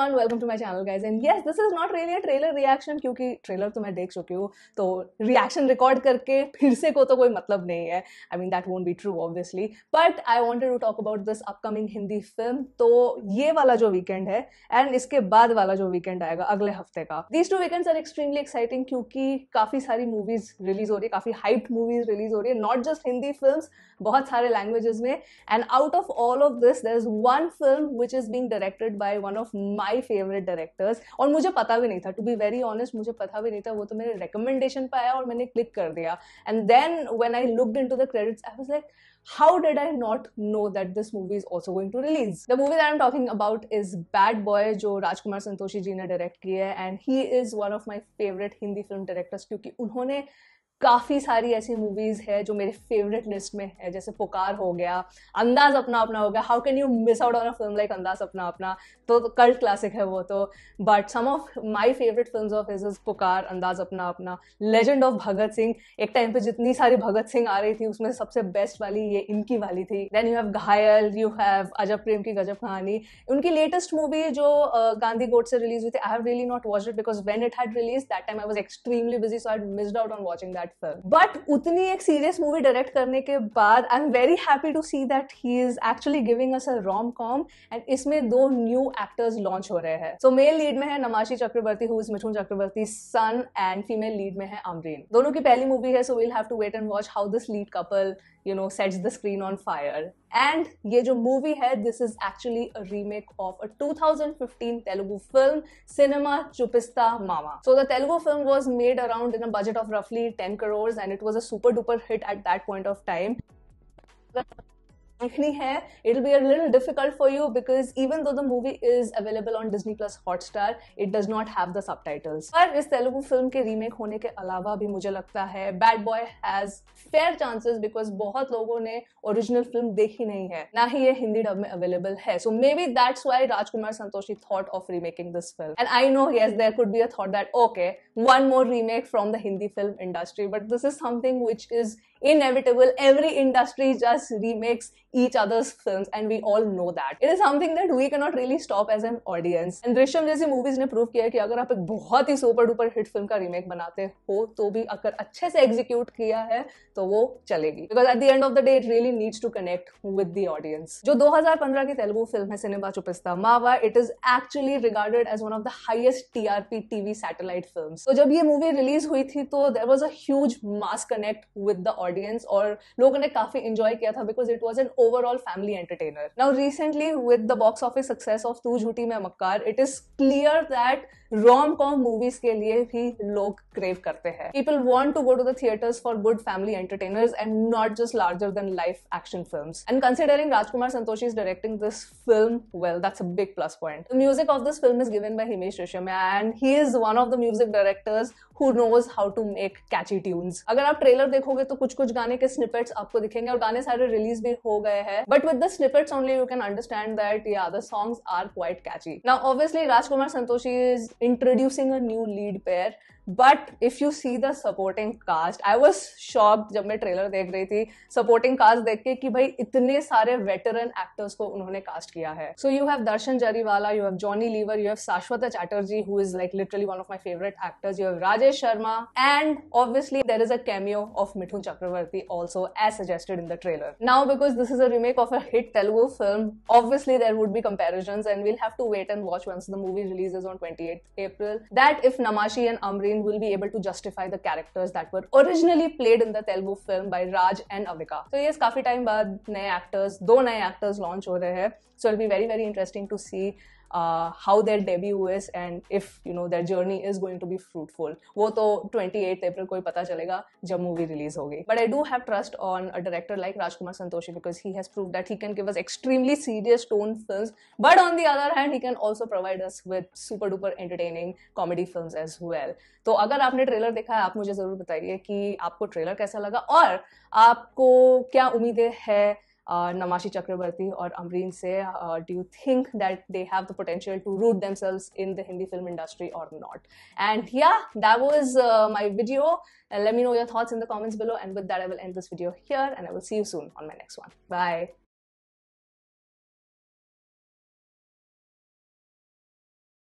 everyone, welcome to my channel guys. And yes, this is not really a trailer reaction क्योंकि trailer तो मैं देख चुकी हूँ, तो रिएक्शन रिकॉर्ड करके फिर से को तो कोई मतलब नहीं है. I mean that won't be true obviously, but I wanted to talk about this upcoming Hindi film. तो ये वाला जो वीकेंड है एंड इसके बाद वाला जो वीकेंड आएगा अगले हफ्ते का, these two weekends are extremely exciting क्योंकि काफी सारी मूवीज रिलीज हो रही है, काफी हाइप्ड मूवीज रिलीज हो रही है, नॉट जस्ट हिंदी फिल्म्स, बहुत सारे लैंग्वेजेस में. And out of all of this there is one film which is being directed by one of my favourite directors. और मुझे पता भी नहीं था, टू बी वेरी ऑनेस्ट, मुझे पता भी नहीं था. वो तो मेरे रिकमेंडेशन पे आया और मैंने क्लिक कर दिया. And then when I looked into the credits I was like, how did I not know that this movie is also going to release? The movie that I'm talking about is Bad Boy, जो राजकुमार संतोषी जी ने direct की है. And he is one of my favourite Hindi film directors क्योंकि उन्होंने काफी सारी ऐसी movies है जो मेरे फेवरेट लिस्ट में है, जैसे पुकार हो गया, अंदाज अपना अपना हो गया. How can you miss out on a film like Andaz Apna Apna, तो कल्ट क्लासिक है वो तो. But some of my favourite films of his is Pukar, Andaz Apna अपना, लेजेंड ऑफ भगत सिंह. एक टाइम पे जितनी सारी भगत सिंह आ रही थी उसमें सबसे बेस्ट वाली ये इनकी वाली थी. देन यू हैव घायल, यू हैव अजब प्रेम की गजब कहानी. उनकी लेटेस्ट मूवी जो गांधी गोड से रिलीज हुई थी, I have really not watched it because when it had release that time I was extremely busy, so I missed out on watching that film. But उतनी एक सीरियस मूवी डायरेक्ट करने के बाद I am very happy to see that he is actually giving us a rom com. And इसमें दो new actors launch हो रहे हैं. सो मेल लीड में है Namashi Chakraborty, who is Mithun Chakraborty son, and female lead में है अमरीन. दोनों की पहली मूवी है, so we'll have to wait and watch how this lead couple sets the screen on fire. And ये जो movie है, this is actually a remake of a 2015 Telugu film, Cinema Chupista Mama. So the Telugu film was made around in a budget of roughly 10 crores and it was a super duper hit at that point of time. देखनी है, it'll be a little difficult for you because even though the movie is available on Disney Plus Hotstar, it does not have the subtitles. पर इस Telugu film के remake होने के अलावा भी मुझे लगता है Bad Boy has fair chances because बहुत लोगों ने ओरिजिनल फिल्म देखी नहीं है, ना ही ये हिंदी डब में अवेलेबल है. So maybe that's why Rajkumar Santoshi thought of remaking this film. And I know, yes, there could be a thought that okay, one more remake from the Hindi film industry, but this is something which is inevitable. Every industry just remakes each other's films and we all know that. It is something that we cannot really stop as an audience. And Drishyam जैसी movies ने prove किया है कि अगर आप एक बहुत ही super duper hit film का रीमेक बनाते हो तो भी अगर अच्छे से एग्जीक्यूट किया है तो वो चलेगी. Because at the end of the day it really needs to connect with the audience. जो 2015 की तेलुगु फिल्म है Cinema Chupista Mava, it is actually regarded as one of the highest TRP TV satellite films. तो जब ये मूवी रिलीज हुई थी तो there was a huge mass connect with the audience और लोगों ने काफी एंजॉय किया था because it was an overall family entertainer. Now recently with the box office success of तू झूठी मैं मक्कार, it is clear that rom-com movies के लिए भी लोग crave करते हैं. People want to go to the theaters for good family entertainers and not just larger than life action films. And considering Rajkumar Santoshi is directing this film, well, that's a big plus point. The music of this film is given by Himesh Reshammiya and he is one of the music directors who knows how to make catchy tunes. अगर आप trailer देखोगे तो कुछ कुछ गाने के snippets आपको दिखेंगे और गाने सारे रिलीज भी हो गए हैं. But with the snippets only you can understand that yeah, the songs are quite catchy. Now obviously Rajkumar Santoshi is introducing a new lead pair. But if you see the supporting cast, I was shocked जब मैं trailer देख रही थी supporting cast देख के कि भाई इतने सारे veteran actors को उन्होंने cast किया है. So you have Darshan Jariwala, you have Johnny Lever, you have Shashwata Chatterjee who is like literally one of my favorite actors, you have Rajesh Sharma and obviously there is a cameo of Mithun Chakravarti also as suggested in the trailer. Now because this is a remake of a hit Telugu film, obviously there would be comparisons and we'll have to wait and watch once the movie releases on 28th April that if Namashi and Amreen will be able to justify the characters that were originally played in the Telugu film by Raj and Avika. So yes, काफी time बाद दो नए actors launch हो रहे हैं. So it'll be very very interesting to see how their debut is and if their journey is going to be fruitful. वो तो 28th April को ही पता चलेगा जब मूवी रिलीज होगी. But I do have trust on a director like Rajkumar Santoshi because he has proved that he can give us extremely serious tone films. But on the other hand, he can also provide us with super duper entertaining comedy films as well. तो अगर आपने trailer देखा है आप मुझे जरूर बताइए कि आपको ट्रेलर कैसा लगा और आपको क्या उम्मीदें है Namashi Chakrabarti or Amreen से. Do you think that they have the potential to root themselves in the Hindi film industry or not? And yeah, that was my video. Let me know your thoughts in the comments below. And with that, I will end this video here and I will see you soon on my next one. Bye.